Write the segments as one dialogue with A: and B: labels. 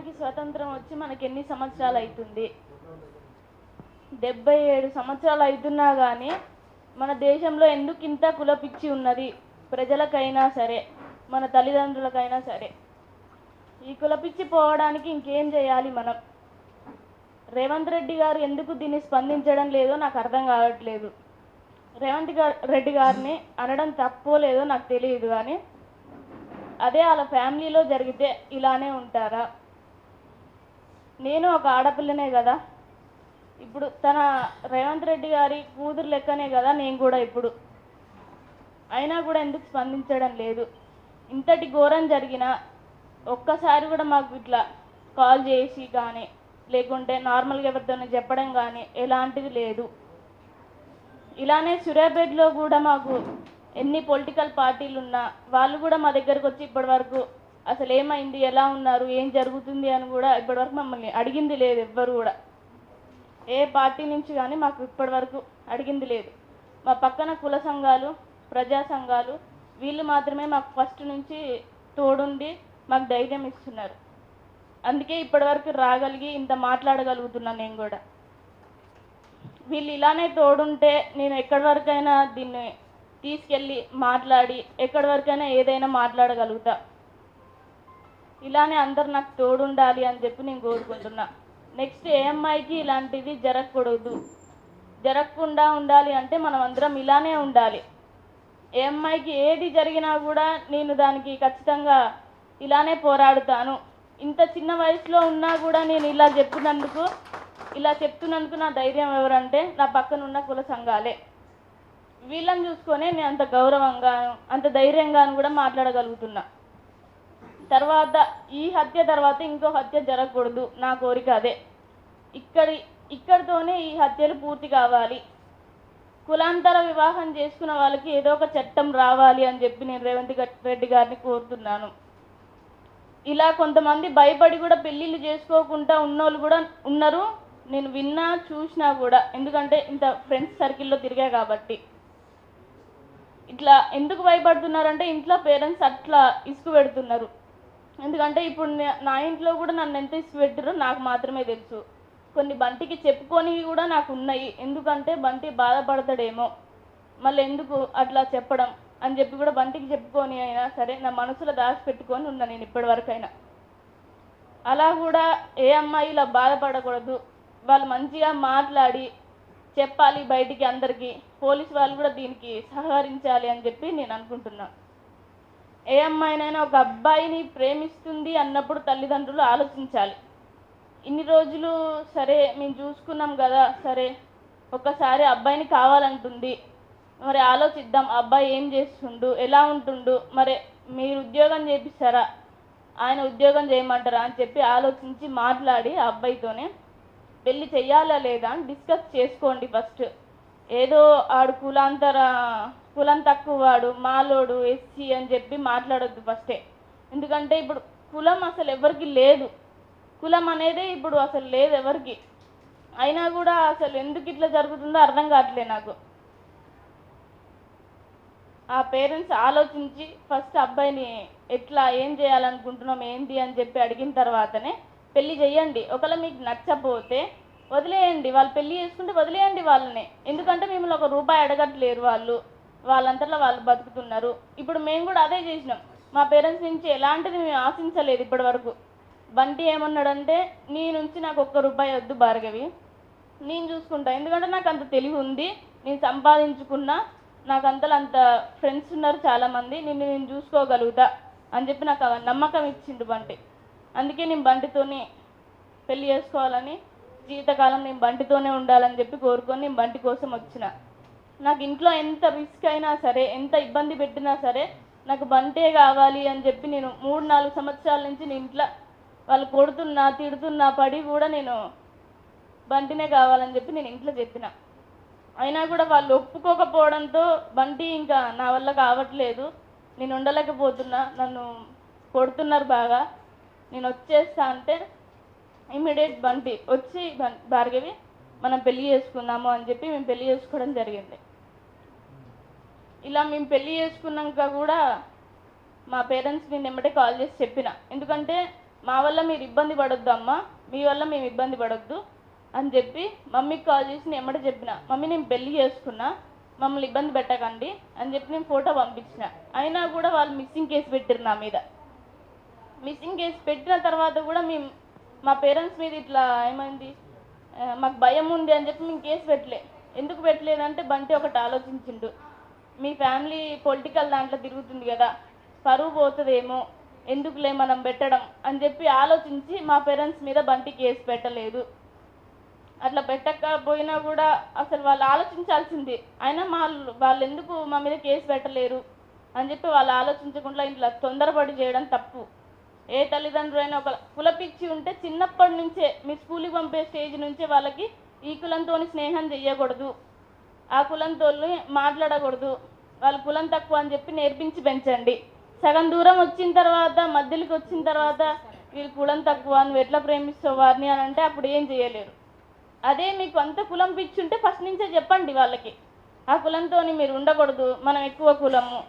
A: దేశానికి స్వతంత్రం వచ్చి మనకి ఎన్ని సంవత్సరాలు అవుతుంది? 77 సంవత్సరాలు అవుతున్నా కానీ మన దేశంలో ఎందుకు ఇంత కులపిచ్చి ఉన్నది? ప్రజలకైనా సరే, మన తల్లిదండ్రులకైనా సరే. ఈ కులపిచ్చి పోవడానికి ఇంకేం చేయాలి మనం? రేవంత్ రెడ్డి గారు ఎందుకు దీన్ని స్పందించడం లేదో నాకు అర్థం కావట్లేదు. రేవంత్ రెడ్డి గారిని అనడం తప్పో లేదో నాకు తెలియదు, కానీ అదే వాళ్ళ ఫ్యామిలీలో జరిగితే ఇలానే ఉంటారా? నేను ఒక ఆడపిల్లనే కదా, ఇప్పుడు తన రేవంత్ రెడ్డి గారి కూతురు లెక్కనే కదా నేను కూడా ఇప్పుడు. అయినా కూడా ఎందుకు స్పందించడం లేదు? ఇంతటి ఘోరం జరిగినా ఒక్కసారి కూడా మాకు ఇట్లా కాల్ చేసి కానీ లేకుంటే నార్మల్గా ఎవరితోనే చెప్పడం కానీ ఎలాంటిది లేదు. ఇలానే సూర్యాపేటలో కూడా మాకు ఎన్ని పొలిటికల్ పార్టీలు ఉన్నా వాళ్ళు కూడా మా దగ్గరకు వచ్చి ఇప్పటివరకు అసలు ఏమైంది, ఎలా ఉన్నారు, ఏం జరుగుతుంది అని కూడా ఇప్పటివరకు మమ్మల్ని అడిగింది లేదు. ఎవ్వరు కూడా ఏ పార్టీ నుంచి కానీ మాకు ఇప్పటివరకు అడిగింది లేదు. మా పక్కన కుల సంఘాలు, ప్రజా సంఘాలు వీళ్ళు మాత్రమే మాకు ఫస్ట్ నుంచి తోడుండి మాకు ధైర్యం ఇస్తున్నారు. అందుకే ఇప్పటివరకు రాగలిగి ఇంత మాట్లాడగలుగుతున్నాను. నేను కూడా వీళ్ళు ఇలానే తోడుంటే నేను ఎక్కడి వరకైనా దీన్ని తీసుకెళ్ళి మాట్లాడి ఎక్కడి వరకైనా ఏదైనా మాట్లాడగలుగుతా. ఇలానే అందరు నాకు తోడుండాలి అని చెప్పి నేను కోరుకుంటున్నా. నెక్స్ట్ ఏ అమ్మాయికి ఇలాంటిది జరగకూడదు. జరగకుండా ఉండాలి అంటే మనం అందరం ఇలానే ఉండాలి. ఏ అమ్మాయికి ఏది జరిగినా కూడా నేను దానికి ఖచ్చితంగా ఇలానే పోరాడుతాను. ఇంత చిన్న వయసులో ఉన్నా కూడా నేను ఇలా చెప్తున్నందుకు నా ధైర్యం ఎవరంటే నా పక్కన ఉన్న కుల సంఘాలే. వీళ్ళని చూసుకొని నేను అంత గౌరవంగాను అంత ధైర్యంగాను కూడా మాట్లాడగలుగుతున్నా. తర్వాత ఈ హత్య తర్వాత ఇంకో హత్య జరగకూడదు, నా కోరిక అదే. ఇక్కడితోనే ఈ హత్యలు పూర్తి కావాలి. కులాంతర వివాహం చేసుకున్న వాళ్ళకి ఏదో ఒక చట్టం రావాలి అని చెప్పి నేను రేవంత్ రెడ్డి గారిని కోరుతున్నాను. ఇలా కొంతమంది భయపడి కూడా పెళ్ళిళ్ళు చేసుకోకుండా ఉన్నోళ్ళు కూడా ఉన్నారు, నేను విన్నా చూసినా కూడా. ఎందుకంటే ఇంత ఫ్రెండ్స్ సర్కిల్లో తిరిగా కాబట్టి. ఇట్లా ఎందుకు భయపడుతున్నారంటే ఇంట్లో పేరెంట్స్ అట్లా ఇసుకు పెడుతున్నారు. ఎందుకంటే ఇప్పుడు నా ఇంట్లో కూడా నన్ను ఎంత ఇసుకు పెట్టారో నాకు మాత్రమే తెలుసు. కొన్ని బంటికి చెప్పుకొని కూడా నాకు ఉన్నాయి. ఎందుకంటే బంటి బాధపడతాడేమో, మళ్ళీ ఎందుకు అట్లా చెప్పడం అని చెప్పి కూడా బంటికి చెప్పుకొని అయినా సరే నా మనసులో దాచిపెట్టుకొని ఉన్నా నేను ఇప్పటివరకైనా. అలా కూడా ఏ అమ్మాయి ఇలా బాధపడకూడదు, వాళ్ళు మంచిగా మాట్లాడి చెప్పాలి బయటికి అందరికీ. పోలీసు వాళ్ళు కూడా దీనికి సహకరించాలి అని చెప్పి నేను అనుకుంటున్నా. ఏ అమ్మాయినైనా ఒక అబ్బాయిని ప్రేమిస్తుంది అన్నప్పుడు తల్లిదండ్రులు ఆలోచించాలి. ఇన్ని రోజులు సరే మేము చూసుకున్నాం కదా, సరే ఒక్కసారి అబ్బాయిని కావాలంటుంది, మరి ఆలోచిద్దాం అబ్బాయి ఏం చేస్తుండు, ఎలా ఉంటుండు, మరి మీరు ఉద్యోగం చేపిస్తారా, ఆయన ఉద్యోగం చేయమంటారా అని చెప్పి ఆలోచించి మాట్లాడి ఆ అబ్బాయితోనే పెళ్ళి చెయ్యాలా లేదా అని డిస్కస్ చేసుకోండి ఫస్ట్. ఏదో ఆడు కులం తక్కువ వాడు, మాలోడు, ఎస్సీ అని చెప్పి మాట్లాడొద్దు ఫస్టే. ఎందుకంటే ఇప్పుడు కులం అసలు ఎవరికి లేదు, కులం అనేది ఇప్పుడు అసలు లేదు ఎవరికి. అయినా కూడా అసలు ఎందుకు ఇట్లా జరుగుతుందో అర్థం కావట్లే నాకు. ఆ పేరెంట్స్ ఆలోచించి ఫస్ట్ అబ్బాయిని ఎట్లా ఏం చేయాలనుకుంటున్నాం ఏంటి అని చెప్పి అడిగిన తర్వాతనే పెళ్ళి చెయ్యండి. ఒకవేళ మీకు నచ్చపోతే వదిలేయండి, వాళ్ళు పెళ్ళి చేసుకుంటే వదిలేయండి వాళ్ళని. ఎందుకంటే మిమ్మల్ని ఒక రూపాయి అడగట్లేరు, వాళ్ళంతలో వాళ్ళు బతుకుతున్నారు. ఇప్పుడు మేము కూడా అదే చేసినాం. మా పేరెంట్స్ నుంచి ఎలాంటిది మేము ఆశించలేదు ఇప్పటి వరకు. బంటి ఏమన్నాడంటే నీ నుంచి నాకు ₹1 వద్దు భార్గవి, నేను చూసుకుంటా. ఎందుకంటే నాకు అంత తెలివి ఉంది, నేను సంపాదించుకున్నా, నాకు అంత ఫ్రెండ్స్ ఉన్నారు చాలామంది, నేను చూసుకోగలుగుతా అని చెప్పి నాకు నమ్మకం ఇచ్చిండు బంటి. అందుకే నేను బంటితోనే పెళ్ళి చేసుకోవాలని, జీవితకాలం నేను బంటితోనే ఉండాలని చెప్పి కోరుకొని నేను బంటి కోసం వచ్చిన. నాకు ఇంట్లో ఎంత రిస్క్ అయినా సరే, ఎంత ఇబ్బంది పెట్టినా సరే నాకు బంటే కావాలి అని చెప్పి నేను 3-4 సంవత్సరాల నుంచి నేను ఇంట్లో వాళ్ళు కొడుతున్నా తిడుతున్నా పడి కూడా నేను బంటినే కావాలని చెప్పి నేను ఇంట్లో చెప్పిన. అయినా కూడా వాళ్ళు ఒప్పుకోకపోవడంతో బంటి ఇంకా నా వల్ల కావట్లేదు, నేను ఉండలేకపోతున్నా, నన్ను కొడుతున్నారు బాగా, నేను వచ్చేస్తా అంటే ఇమ్మీడియట్ బంటి వచ్చి భార్గవి మనం పెళ్ళి చేసుకుందాము అని చెప్పి మేము పెళ్ళి చేసుకోవడం జరిగింది. ఇలా మేము పెళ్ళి చేసుకున్నాక కూడా మా పేరెంట్స్ నేను ఎమ్మటే కాల్ చేసి చెప్పిన. ఎందుకంటే మా వల్ల మీరు ఇబ్బంది పడొద్దు అమ్మా, మీ వల్ల మేము ఇబ్బంది పడొద్దు అని చెప్పి మమ్మీకి కాల్ చేసి నేను ఎమ్మట చెప్పిన, మమ్మీ నేను పెళ్లి చేసుకున్నా, మమ్మల్ని ఇబ్బంది పెట్టకండి అని చెప్పి నేను ఫోటో పంపించిన. అయినా కూడా వాళ్ళు మిస్సింగ్ కేసు పెట్టారు నా మీద. మిస్సింగ్ కేసు పెట్టిన తర్వాత కూడా మా పేరెంట్స్ మీద ఇట్లా ఏమైంది, మాకు భయం ఉంది అని చెప్పి మేము కేసు పెట్టలే. ఎందుకు పెట్టలేదంటే బంటి ఒకటి ఆలోచించిండు, మీ ఫ్యామిలీ పొలిటికల్ దాంట్లో తిరుగుతుంది కదా, పరువు పోతుందేమో, ఎందుకులే మనం పెట్టడం అని చెప్పి ఆలోచించి మా పేరెంట్స్ మీద బంటి కేసు పెట్టలేదు. అట్లా పెట్టకపోయినా కూడా అసలు వాళ్ళు ఆలోచించాల్సింది, అయినా వాళ్ళు ఎందుకు మా మీద కేసు పెట్టలేరు అని చెప్పి వాళ్ళు ఆలోచించకుండా ఇట్లా తొందరపడి చేయడం తప్పు. ఏ తల్లిదండ్రులైనా ఒక కులపిచ్చి ఉంటే చిన్నప్పటి నుంచే మీ స్కూల్కి పంపే స్టేజ్ నుంచే వాళ్ళకి ఈ కులంతో స్నేహం చెయ్యకూడదు, ఆ కులంతో మాట్లాడకూడదు, వాళ్ళ కులం తక్కువ అని చెప్పి నేర్పించి పెంచండి. సగం దూరం వచ్చిన తర్వాత మధ్యలోకి వచ్చిన తర్వాత వీళ్ళు కులం తక్కువ, నువ్వు ఎట్లా ప్రేమిస్తావు వారిని అని అంటే అప్పుడు ఏం చేయలేరు. అదే మీకు అంత కులం పిచ్చి ఉంటే ఫస్ట్ నుంచే చెప్పండి వాళ్ళకి, ఆ కులంతో మీరు ఉండకూడదు, మనం ఎక్కువ కులము,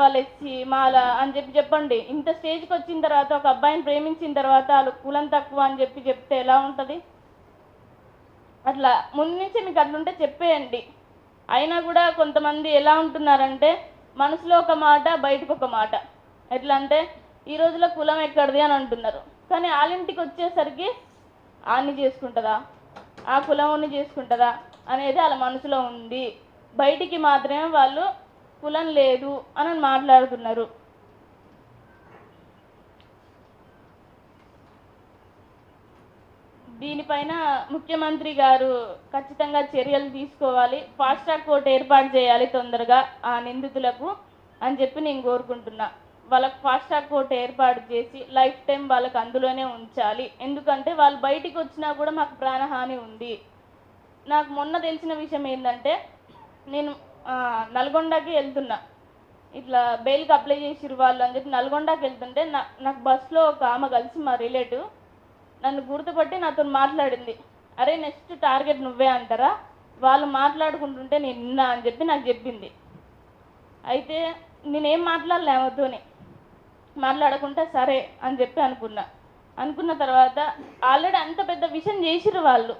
A: వాళ్ళు ఎస్సీ మాల అని చెప్పండి. ఇంత స్టేజ్కి వచ్చిన తర్వాత ఒక అబ్బాయిని ప్రేమించిన తర్వాత వాళ్ళు కులం తక్కువ అని చెప్తే ఎలా ఉంటుంది? అట్లా ముందు నుంచే మీకు అట్లుంటే చెప్పేయండి. అయినా కూడా కొంతమంది ఎలా ఉంటున్నారంటే మనసులో ఒక మాట బయటకు ఒక మాట. ఎట్లా అంటే ఈ రోజులో కులం ఎక్కడిది అని అంటున్నారు, కానీ వాళ్ళింటికి వచ్చేసరికి ఆన్ని చేసుకుంటుందా, ఆ కులంని చేసుకుంటుందా అనేది వాళ్ళ మనసులో ఉంది. బయటికి మాత్రమే వాళ్ళు కులం లేదు అని మాట్లాడుతున్నారు. దీనిపైన ముఖ్యమంత్రి గారు ఖచ్చితంగా చర్యలు తీసుకోవాలి, ఫాస్ట్ ట్రాక్ కోర్టు ఏర్పాటు చేయాలి తొందరగా ఆ నిందితులకు అని చెప్పి నేను కోరుకుంటున్నా. వాళ్ళకి ఫాస్ట్ ట్రాక్ కోర్టు ఏర్పాటు చేసి లైఫ్ టైం వాళ్ళకి అందులోనే ఉంచాలి. ఎందుకంటే వాళ్ళు బయటికి వచ్చినా కూడా మాకు ప్రాణహాని ఉంది. నాకు మొన్న తెలిసిన విషయం ఏంటంటే, నేను నల్గొండకి వెళ్తున్నా, ఇట్లా బెయిల్కి అప్లై చేసిరు వాళ్ళు అని చెప్పి నల్గొండకి వెళ్తుంటే నాకు బస్సులో ఒక ఆమె కలిసి మా రిలేటివ్ నన్ను గుర్తుపట్టి నాతో మాట్లాడింది, అరే నెక్స్ట్ టార్గెట్ నువ్వే అంటారా, వాళ్ళు మాట్లాడుకుంటుంటే నేను నిన్నా అని చెప్పి నాకు చెప్పింది. అయితే నేనేం మాట్లాడలే ఆమెతోని, మాట్లాడకుంటే సరే అని చెప్పి అనుకున్న తర్వాత ఆల్రెడీ అంత పెద్ద విషయం చేసిరు వాళ్ళు,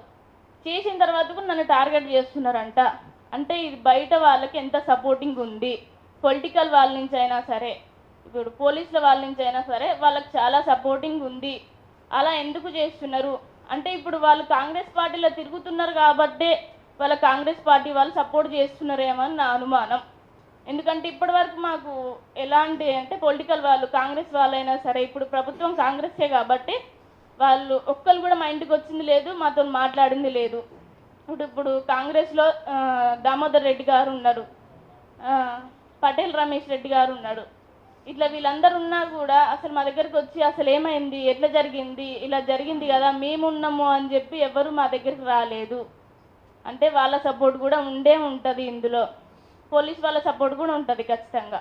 A: చేసిన తర్వాత కూడా నన్ను టార్గెట్ చేస్తున్నారంట. అంటే ఇది బయట వాళ్ళకి ఎంత సపోర్టింగ్ ఉంది, పొలిటికల్ వాళ్ళ నుంచి అయినా సరే, ఇప్పుడు పోలీసుల వాళ్ళ నుంచి అయినా సరే వాళ్ళకి చాలా సపోర్టింగ్ ఉంది. అలా ఎందుకు చేస్తున్నారు అంటే ఇప్పుడు వాళ్ళు కాంగ్రెస్ పార్టీలో తిరుగుతున్నారు కాబట్టే వాళ్ళ కాంగ్రెస్ పార్టీ వాళ్ళు సపోర్ట్ చేస్తున్నారేమో అని నా అనుమానం. ఎందుకంటే ఇప్పటి వరకు మాకు ఎలాంటి అంటే పొలిటికల్ వాళ్ళు కాంగ్రెస్ వాళ్ళైనా సరే, ఇప్పుడు ప్రభుత్వం కాంగ్రెస్సే కాబట్టి వాళ్ళు ఒక్కరు కూడా మా ఇంటికి వచ్చింది లేదు, మాతో మాట్లాడింది లేదు. ఇప్పుడు కాంగ్రెస్లో దామోదర్ రెడ్డి గారు ఉన్నారు, పటేల్ రమేష్ రెడ్డి గారు ఉన్నాడు, ఇట్లా వీళ్ళందరూ ఉన్నా కూడా అసలు మా దగ్గరికి వచ్చి అసలు ఏమైంది, ఎట్లా జరిగింది, ఇలా జరిగింది కదా మేమున్నాము అని చెప్పి ఎవరు మా దగ్గరికి రాలేదు. అంటే వాళ్ళ సపోర్ట్ కూడా ఉంటుంది ఇందులో, పోలీస్ వాళ్ళ సపోర్ట్ కూడా ఉంటుంది ఖచ్చితంగా.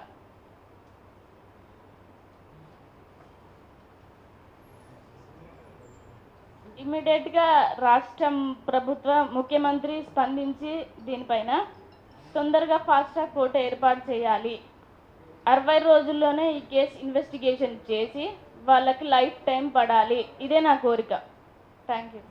A: ఇమ్మీడియట్గా రాష్ట్రం ప్రభుత్వ ముఖ్యమంత్రి స్పందించి దీనిపైన తొందరగా ఫాస్ట్ ట్రాక్ కోర్టు ఏర్పాటు చేయాలి. 60 రోజుల్లోనే ఈ కేసు ఇన్వెస్టిగేషన్ చేసి వాళ్ళకి లైఫ్ టైం పడాలి. ఇదే నా కోరిక. Thank you.